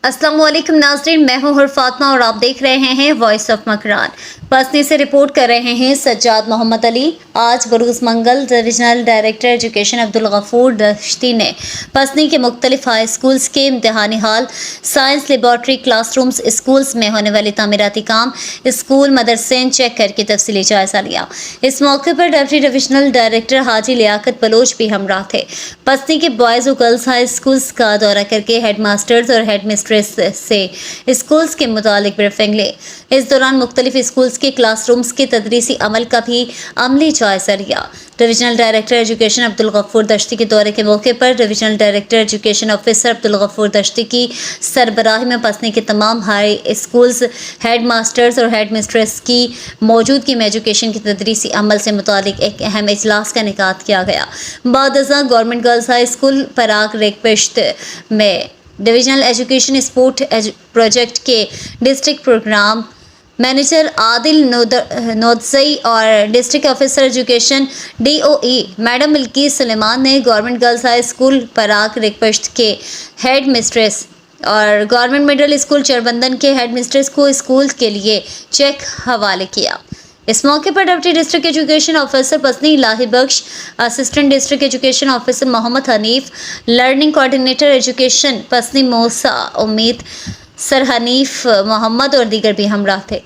अस्सलाम वालेकुम नाज़रीन, मैं हूं फातिमा और आप देख रहे हैं वॉइस ऑफ मकरान। पसनी से रिपोर्ट कर रहे हैं सज्जाद मोहम्मद अली। आज बरूज़ मंगल divisional director education Abdul Ghafoor Dashti ने पसनी के मुख्तलिफ हाई स्कूल्स के इम्तहानी हाल, साइंस लेबॉर्ट्री, क्लासरूम्स, स्कूल्स में होने वाले तामीराती काम, स्कूल मदरसे चेक करके तफसीली जायजा लिया। इस मौके पर डिप्टी डिविजनल डायरेक्टर हाजी लियाकत बलोच भी हमराह थे। पसनी के बॉयज़ और गर्ल्स हाई स्कूल्स का दौरा करके हेड मास्टर्स और हेड मिस्ट्रेस से स्कूल्स के मुतालिक ब्रीफिंग ले। इस दौरान मुख्तलिफ स्कूल्स के क्लासरूम्स के तदरीसी अमल का भी अमली जायजा लिया। Divisional director education Abdul Ghafoor Dashti के दौरे के मौके पर divisional director education officer Abdul Ghafoor Dashti की सरबराही में पसनी के तमाम हाई स्कूल्स हेड मास्टर्स और हेड मिस्ट्रेस की मौजूदगी में एजुकेशन के तदरीसी अमल से मुतालिक एक अहम इजलास का इनेकाद किया गया। बादज़ा government girls high school Parag Regpasht में डिविजनल एजुकेशन स्पोर्ट प्रोजेक्ट के district programme manager Adil Nodezai और district officer education DOE madam Bilqis Suleman ने government girls high school Parag Regpasht के हेड मिस्ट्रेस और गवर्नमेंट मिडिल स्कूल चरबंदन के हेड मिस्ट्रेस को स्कूल के लिए चेक हवाले किया। इस मौके पर deputy district education officer Pasni Ilahi Bakhsh, assistant district education officer Mohammad Hanif, learning coordinator education Pasni Musa Umeed, sir Hanif Mohammad और दीगर भी हमराह थे।